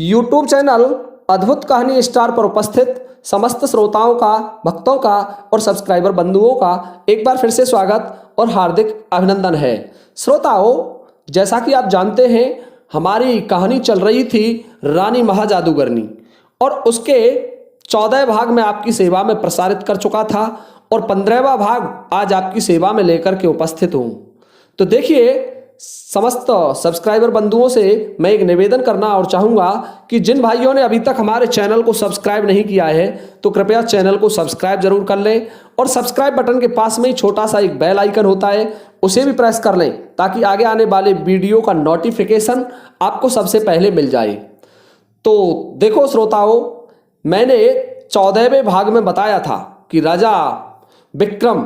YouTube channel अद्भुत कहानी star पर उपस्थित समस्त श्रोताओं का, भक्तों का और सब्सक्राइबर बंधुओं का एक बार फिर से स्वागत और हार्दिक अभिनंदन है। श्रोताओं, जैसा कि आप जानते हैं, हमारी कहानी चल रही थी रानी महाजादूगरनी और उसके 14 भाग में आपकी सेवा में प्रसारित कर चुका था और 15वां भाग आज आपकी सेवा में लेकर के उपस्थित हूँ। तो देखिए, समस्त सब्सक्राइबर बंधुओं से मैं एक निवेदन करना और चाहूँगा कि जिन भाइयों ने अभी तक हमारे चैनल को सब्सक्राइब नहीं किया है तो कृपया चैनल को सब्सक्राइब जरूर कर लें और सब्सक्राइब बटन के पास में ही छोटा सा एक बेल आइकन होता है, उसे भी प्रेस कर लें ताकि आगे आने वाले वीडियो का नोटिफिकेशन आपको सबसे पहले मिल जाए। तो देखो श्रोताओं, मैंने 14वें भाग में बताया था कि राजा विक्रम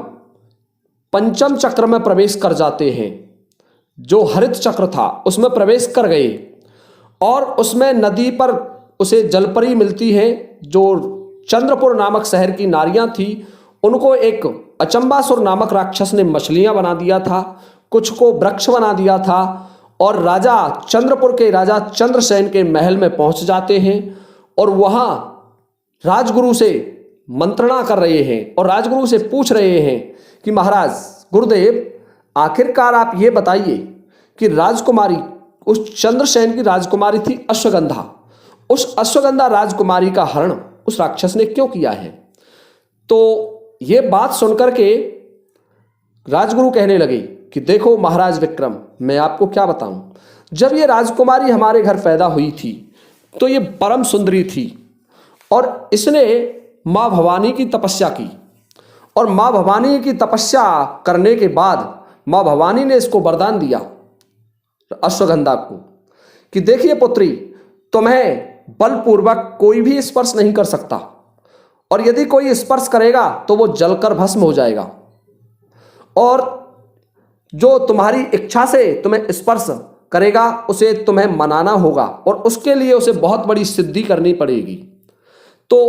पंचम चक्र में प्रवेश कर जाते हैं। जो हरित चक्र था उसमें प्रवेश कर गए और उसमें नदी पर उसे जलपरी मिलती है। जो चंद्रपुर नामक शहर की नारियां थी उनको एक अचंबासुर नामक राक्षस ने मछलियां बना दिया था, कुछ को वृक्ष बना दिया था और राजा चंद्रपुर के राजा चंद्रसेन के महल में पहुंच जाते हैं और वहां राजगुरु से मंत्रणा कर रहे हैं और राजगुरु से पूछ रहे हैं कि महाराज गुरुदेव, आखिरकार आप ये बताइए कि राजकुमारी, उस चंद्रसेन की राजकुमारी थी अश्वगंधा, उस अश्वगंधा राजकुमारी का हरण उस राक्षस ने क्यों किया है? तो ये बात सुनकर के राजगुरु कहने लगे कि देखो महाराज विक्रम, मैं आपको क्या बताऊं, जब ये राजकुमारी हमारे घर पैदा हुई थी तो ये परम सुंदरी थी और इसने माँ भवानी की तपस्या की और माँ भवानी की तपस्या करने के बाद माँ भवानी ने इसको वरदान दिया अश्वगंधा को कि देखिए पुत्री, तुम्हें बलपूर्वक कोई भी स्पर्श नहीं कर सकता और यदि कोई स्पर्श करेगा तो वो जलकर भस्म हो जाएगा और जो तुम्हारी इच्छा से तुम्हें स्पर्श करेगा उसे तुम्हें मनाना होगा और उसके लिए उसे बहुत बड़ी सिद्धि करनी पड़ेगी। तो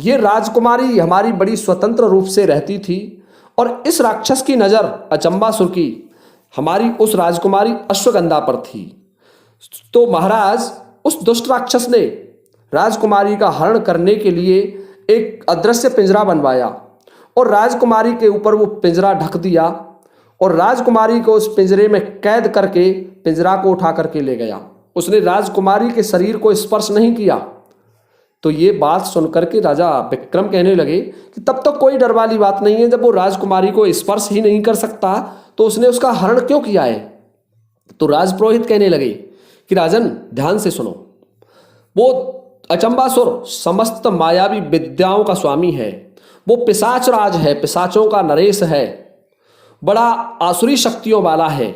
ये राजकुमारी हमारी बड़ी स्वतंत्र रूप से रहती थी और इस राक्षस की नज़र, अचंबासुर की, हमारी उस राजकुमारी अश्वगंधा पर थी। तो महाराज, उस दुष्ट राक्षस ने राजकुमारी का हरण करने के लिए एक अदृश्य पिंजरा बनवाया और राजकुमारी के ऊपर वो पिंजरा ढक दिया और राजकुमारी को उस पिंजरे में कैद करके पिंजरा को उठा करके ले गया। उसने राजकुमारी के शरीर को स्पर्श नहीं किया। तो ये बात सुनकर के राजा विक्रम कहने लगे कि तब तक कोई डर वाली बात नहीं है, जब वो राजकुमारी को स्पर्श ही नहीं कर सकता तो उसने उसका हरण क्यों किया है? तो राजपुरोहित कहने लगे कि राजन, ध्यान से सुनो, वो अचंबासुर समस्त मायावी विद्याओं का स्वामी है, वो पिशाच राज है, पिशाचों का नरेश है, बड़ा आसुरी शक्तियों वाला है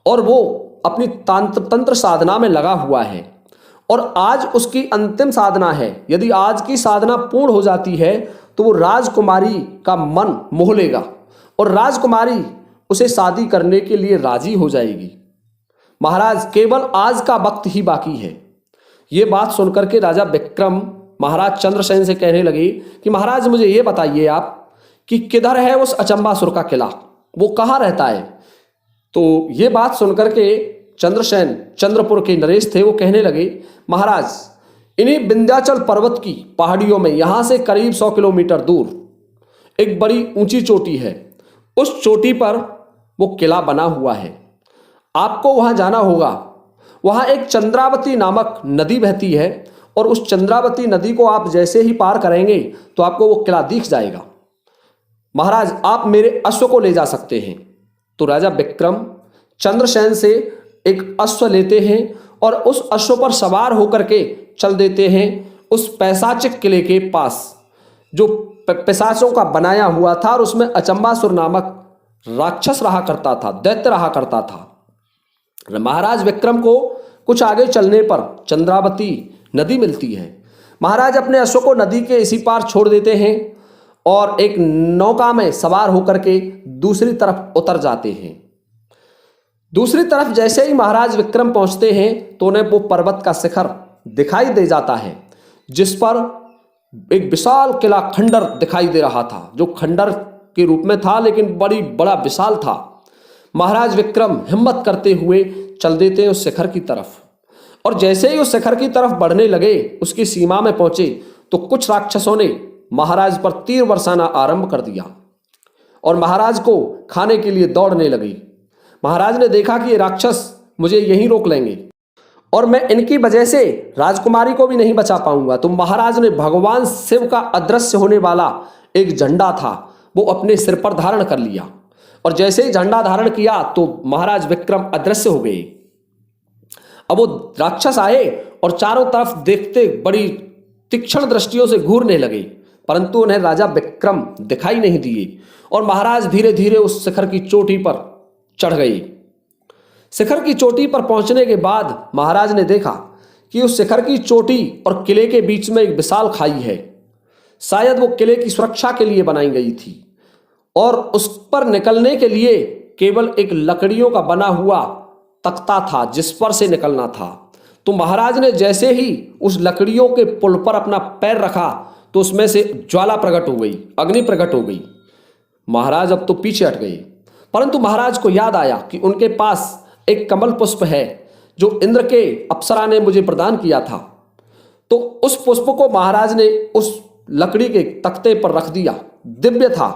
और वो अपनी तंत्र साधना में लगा हुआ है और आज उसकी अंतिम साधना है। यदि आज की साधना पूर्ण हो जाती है तो वो राजकुमारी का मन मोह लेगा और राजकुमारी उसे शादी करने के लिए राजी हो जाएगी। महाराज, केवल आज का वक्त ही बाकी है। ये बात सुनकर के राजा विक्रम महाराज चंद्रसेन से कहने लगे कि महाराज, मुझे ये बताइए आप कि किधर है उस अचंबासुर का किला, वो कहाँ रहता है? तो ये बात सुनकर के चंद्रसेन, चंद्रपुर के नरेश थे, वो कहने लगे महाराज, इन्हीं विंध्याचल पर्वत की पहाड़ियों में यहाँ से करीब 100 किलोमीटर दूर एक बड़ी ऊंची चोटी है। उस चोटी पर वो किला बना हुआ है, आपको वहाँ जाना होगा। वहाँ एक चंद्रावती नामक नदी बहती है और उस चंद्रावती नदी को आप जैसे ही पार करेंगे तो आपको वो किला दिख जाएगा। महाराज, आप मेरे अश्व को ले जा सकते हैं। तो राजा विक्रम चंद्रसेन से एक अश्व लेते हैं और उस अश्व पर सवार होकर के चल देते हैं उस पैशाचिक किले के पास, जो पिशाचों का बनाया हुआ था और उसमें अचंबासुर नामक राक्षस रहा करता था, दैत्य रहा करता था। महाराज विक्रम को कुछ आगे चलने पर चंद्रावती नदी मिलती है। महाराज अपने अश्व को नदी के इसी पार छोड़ देते हैं और एक नौका में सवार होकर के दूसरी तरफ उतर जाते हैं। दूसरी तरफ जैसे ही महाराज विक्रम पहुंचते हैं तो उन्हें वो पर्वत का शिखर दिखाई दे जाता है जिस पर एक विशाल किला खंडर दिखाई दे रहा था, जो खंडर के रूप में था लेकिन बड़ा विशाल था। महाराज विक्रम हिम्मत करते हुए चल देते हैं उस शिखर की तरफ और जैसे ही उस शिखर की तरफ बढ़ने लगे, उसकी सीमा में पहुंचे, तो कुछ राक्षसों ने महाराज पर तीर बरसाना आरंभ कर दिया और महाराज को खाने के लिए दौड़ने लगी। महाराज ने देखा कि ये राक्षस मुझे यहीं रोक लेंगे और मैं इनकी वजह से राजकुमारी को भी नहीं बचा पाऊंगा। तो महाराज ने भगवान शिव का अदृश्य होने वाला एक झंडा था, वो अपने सिर पर धारण कर लिया और जैसे ही झंडा धारण किया तो महाराज विक्रम अदृश्य हो गए। अब वो राक्षस आए और चारों तरफ देखते बड़ी तीक्ष्ण दृष्टियों से घूरने लगे, परंतु उन्हें राजा विक्रम दिखाई नहीं दिए और महाराज धीरे धीरे उस शिखर की चोटी पर चढ़ गए। शिखर की चोटी पर पहुंचने के बाद महाराज ने देखा कि उस शिखर की चोटी और किले के बीच में एक विशाल खाई है। शायद वो किले की सुरक्षा के लिए बनाई गई थी और उस पर निकलने के लिए केवल एक लकड़ियों का बना हुआ तख्ता था जिस पर से निकलना था। तो महाराज ने जैसे ही उस लकड़ियों के पुल पर अपना पैर रखा तो उसमें से ज्वाला प्रकट हो गई, अग्नि प्रकट हो गई। महाराज अब तो पीछे हट गए, परंतु महाराज को याद आया कि उनके पास एक कमल पुष्प है जो इंद्र के अप्सरा ने मुझे प्रदान किया था। तो उस पुष्प को महाराज ने उस लकड़ी के तख्ते पर रख दिया, दिव्य था,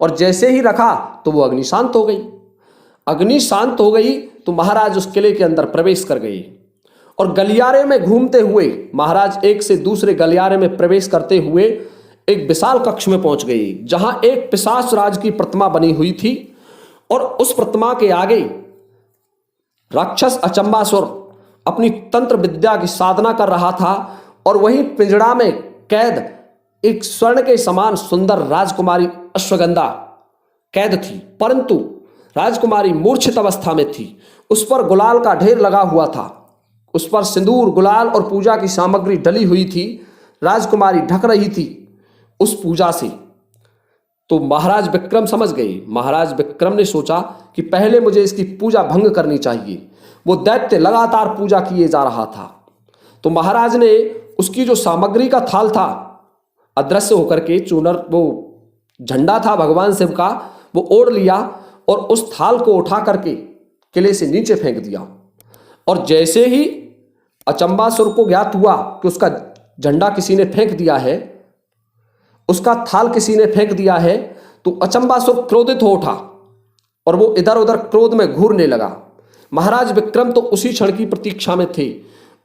और जैसे ही रखा तो वो अग्नि शांत हो गई। अग्नि शांत हो गई तो महाराज उस किले के अंदर प्रवेश कर गए और गलियारे में घूमते हुए महाराज एक से दूसरे गलियारे में प्रवेश करते हुए एक विशाल कक्ष में पहुंच गए जहां एक पिशाच राज की प्रतिमा बनी हुई थी और उस प्रतिमा के आगे राक्षस अचंबासुर अपनी तंत्र विद्या की साधना कर रहा था और वहीं पिंजड़ा में कैद एक स्वर्ण के समान सुंदर राजकुमारी अश्वगंधा कैद थी, परंतु राजकुमारी मूर्छित अवस्था में थी। उस पर गुलाल का ढेर लगा हुआ था, उस पर सिंदूर, गुलाल और पूजा की सामग्री डली हुई थी। राजकुमारी ढक रही थी उस पूजा से। तो महाराज विक्रम समझ गए। महाराज विक्रम ने सोचा कि पहले मुझे इसकी पूजा भंग करनी चाहिए। वो दैत्य लगातार पूजा किए जा रहा था। तो महाराज ने उसकी जो सामग्री का थाल था अदृश्य होकर के चूनर, वो झंडा था भगवान शिव का, वो ओढ़ लिया और उस थाल को उठा करके किले से नीचे फेंक दिया। और जैसे ही अचंबासुर को ज्ञात हुआ कि उसका झंडा किसी ने फेंक दिया है, उसका थाल किसी ने फेंक दिया है, तो अचंबासुर क्रोधित हो उठा और वो इधर उधर क्रोध में घूरने लगा। महाराज विक्रम तो उसी क्षण की प्रतीक्षा में थे,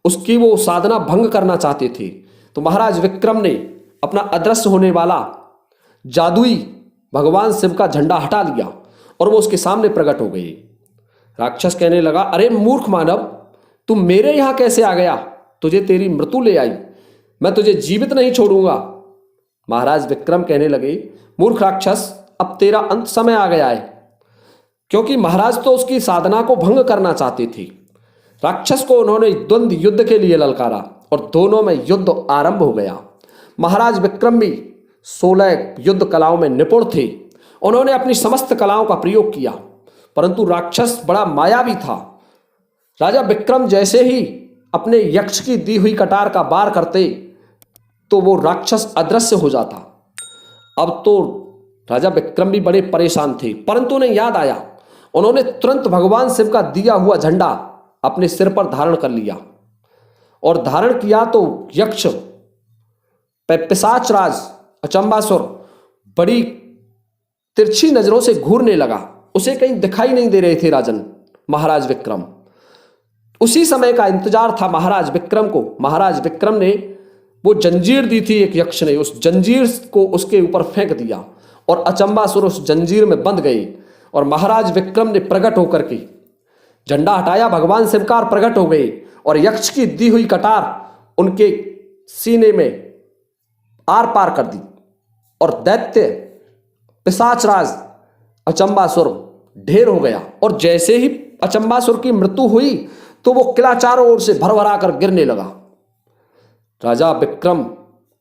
उसकी वो साधना भंग करना चाहते थे। तो महाराज विक्रम ने अपना अदृश्य होने वाला जादुई भगवान शिव का झंडा हटा लिया और वो उसके सामने प्रकट हो गए। राक्षस कहने लगा, अरे मूर्ख मानव, तुम मेरे यहां कैसे आ गया? तुझे तेरी मृत्यु ले आई, मैं तुझे जीवित नहीं छोड़ूंगा। महाराज विक्रम कहने लगे, मूर्ख राक्षस, अब तेरा अंत समय आ गया है, क्योंकि महाराज तो उसकी साधना को भंग करना चाहते थे। राक्षस को उन्होंने द्वंद्व युद्ध के लिए ललकारा और दोनों में युद्ध आरंभ हो गया। महाराज विक्रम भी 16 युद्ध कलाओं में निपुण थे। उन्होंने अपनी समस्त कलाओं का प्रयोग किया, परंतु राक्षस बड़ा मायावी था। राजा विक्रम जैसे ही अपने यक्ष की दी हुई कटार का वार करते तो वो राक्षस अदृश्य हो जाता। अब तो राजा विक्रम भी बड़े परेशान थे, परंतु उन्हें याद आया। उन्होंने तुरंत भगवान शिव का दिया हुआ झंडा अपने सिर पर धारण कर लिया और धारण किया तो यक्ष पिशाच राज अचंबासुर बड़ी तिरछी नजरों से घूरने लगा। उसे कहीं दिखाई नहीं दे रहे थे राजन महाराज विक्रम। उसी समय का इंतजार था महाराज विक्रम को। महाराज विक्रम ने वो जंजीर दी थी एक यक्ष ने, उस जंजीर को उसके ऊपर फेंक दिया और अचंबासुर उस जंजीर में बंध गए। और महाराज विक्रम ने प्रकट होकर के झंडा हटाया, भगवान शिवकार प्रकट हो गए और यक्ष की दी हुई कटार उनके सीने में आर पार कर दी और दैत्य पिशाच राज अचंबासुर ढेर हो गया। और जैसे ही अचंबासुर की मृत्यु हुई तो वो किला चारों ओर से भरभरा कर गिरने लगा। राजा विक्रम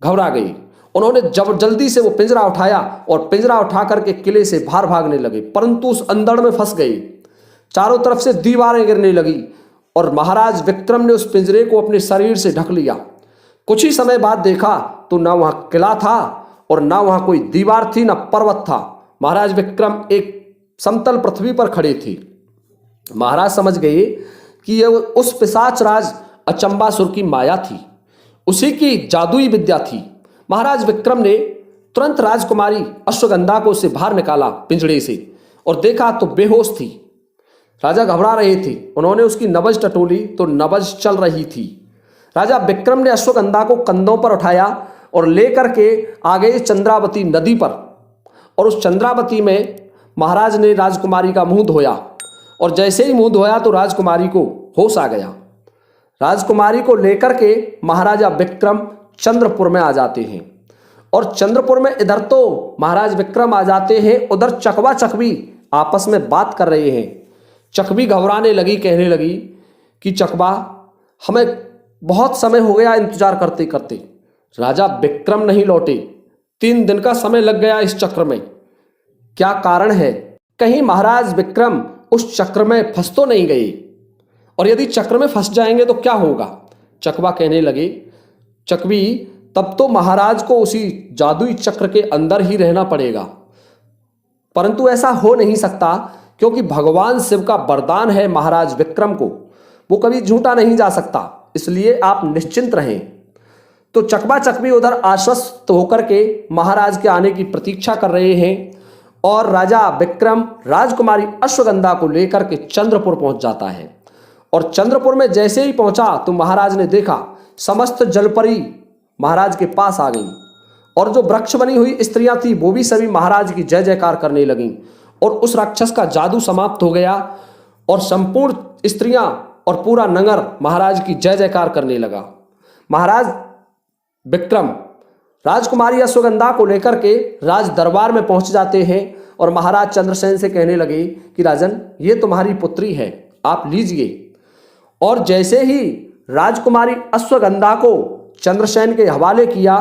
घबरा गए। उन्होंने जल्दी से वो पिंजरा उठाया और पिंजरा उठा करके किले से बाहर भागने लगे, परंतु उस अंधड़ में फंस गए। चारों तरफ से दीवारें गिरने लगी और महाराज विक्रम ने उस पिंजरे को अपने शरीर से ढक लिया। कुछ ही समय बाद देखा तो ना वहां किला था और ना वहां कोई दीवार थी, ना पर्वत था। महाराज विक्रम एक समतल पृथ्वी पर खड़े थे। महाराज समझ गए कि ये उस पिशाच राज अचंबासुर की माया थी, उसी की जादुई विद्या थी। महाराज विक्रम ने तुरंत राजकुमारी अश्वगंधा को उससे बाहर निकाला पिंजड़े से और देखा तो बेहोश थी। राजा घबरा रहे थे। उन्होंने उसकी नब्ज टटोली तो नब्ज चल रही थी। राजा विक्रम ने अश्वगंधा को कंधों पर उठाया और लेकर के आ गए चंद्रावती नदी पर, और उस चंद्रावती में महाराज ने राजकुमारी का मुंह धोया, और जैसे ही मुंह धोया तो राजकुमारी को होश आ गया। राजकुमारी को लेकर के महाराजा विक्रम चंद्रपुर में आ जाते हैं, और चंद्रपुर में इधर तो महाराज विक्रम आ जाते हैं, उधर चकवा चकवी आपस में बात कर रहे हैं। चकवी घबराने लगी, कहने लगी कि चकवा, हमें बहुत समय हो गया इंतजार करते करते, राजा विक्रम नहीं लौटे, 3 दिन का समय लग गया इस चक्र में, क्या कारण है? कहीं महाराज विक्रम उस चक्र में फंस तो नहीं गए, और यदि चक्र में फंस जाएंगे तो क्या होगा? चकवा कहने लगे, चकवी, तब तो महाराज को उसी जादुई चक्र के अंदर ही रहना पड़ेगा, परंतु ऐसा हो नहीं सकता, क्योंकि भगवान शिव का वरदान है महाराज विक्रम को, वो कभी झूठा नहीं जा सकता, इसलिए आप निश्चिंत रहें। तो चकवा चकवी उधर आश्वस्त होकर के महाराज के आने की प्रतीक्षा कर रहे हैं, और राजा विक्रम राजकुमारी अश्वगंधा को लेकर के चंद्रपुर पहुंच जाता है। और चंद्रपुर में जैसे ही पहुंचा तो महाराज ने देखा समस्त जलपरी महाराज के पास आ गई, और जो वृक्ष बनी हुई स्त्रियां थी वो भी सभी महाराज की जय जयकार करने लगीं, और उस राक्षस का जादू समाप्त हो गया, और संपूर्ण स्त्रियां और पूरा नगर महाराज की जय जयकार करने लगा। महाराज विक्रम राजकुमारी अश्वगंधा को लेकर के राज दरबार में पहुंच जाते हैं, और महाराज चंद्रसेन से कहने लगे कि राजन, ये तुम्हारी पुत्री है, आप लीजिए। और जैसे ही राजकुमारी अश्वगंधा को चंद्रसेन के हवाले किया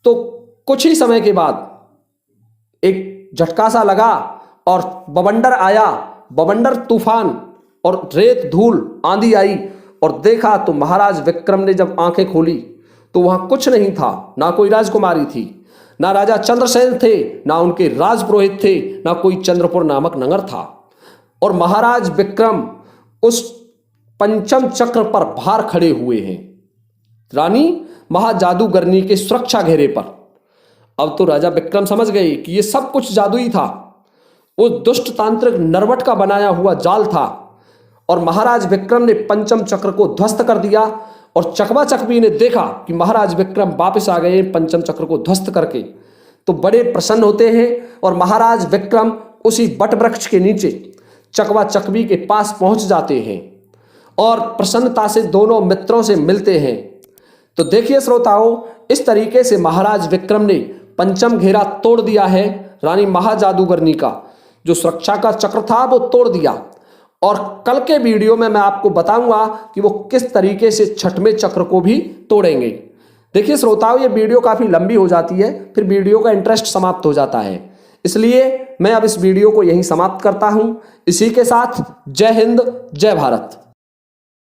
तो कुछ ही समय के बाद एक झटका सा लगा और बवंडर आया, बवंडर तूफान और रेत धूल आंधी आई, और देखा तो महाराज विक्रम ने जब आंखें खोली तो वहां कुछ नहीं था, ना कोई राजकुमारी थी, ना राजा चंद्रसेन थे, ना उनके राजपुरोहित थे, ना कोई चंद्रपुर नामक नगर था। और महाराज विक्रम उस पंचम चक्र पर बाहर खड़े हुए हैं, रानी महाजादूगरनी के सुरक्षा घेरे पर। अब तो राजा विक्रम समझ गए कि ये सब कुछ जादुई था, वो दुष्ट तांत्रिक नरवट का बनाया हुआ जाल था, और महाराज विक्रम ने पंचम चक्र को ध्वस्त कर दिया। और चकवा चकवी ने देखा कि महाराज विक्रम वापस आ गए पंचम चक्र को ध्वस्त करके, तो बड़े प्रसन्न होते हैं, और महाराज विक्रम उसी बट वृक्ष के नीचे चकवा चकवी के पास पहुंच जाते हैं, और प्रसन्नता से दोनों मित्रों से मिलते हैं। तो देखिए श्रोताओं, इस तरीके से महाराज विक्रम ने पंचम घेरा तोड़ दिया है। रानी महाजादूगरनी का जो सुरक्षा का चक्र था वो तोड़ दिया, और कल के वीडियो में मैं आपको बताऊंगा कि वो किस तरीके से छठवें चक्र को भी तोड़ेंगे। देखिए श्रोताओं, ये वीडियो काफ़ी लंबी हो जाती है, फिर वीडियो का इंटरेस्ट समाप्त हो जाता है, इसलिए मैं अब इस वीडियो को यहीं समाप्त करता हूं। इसी के साथ जय हिंद, जय भारत।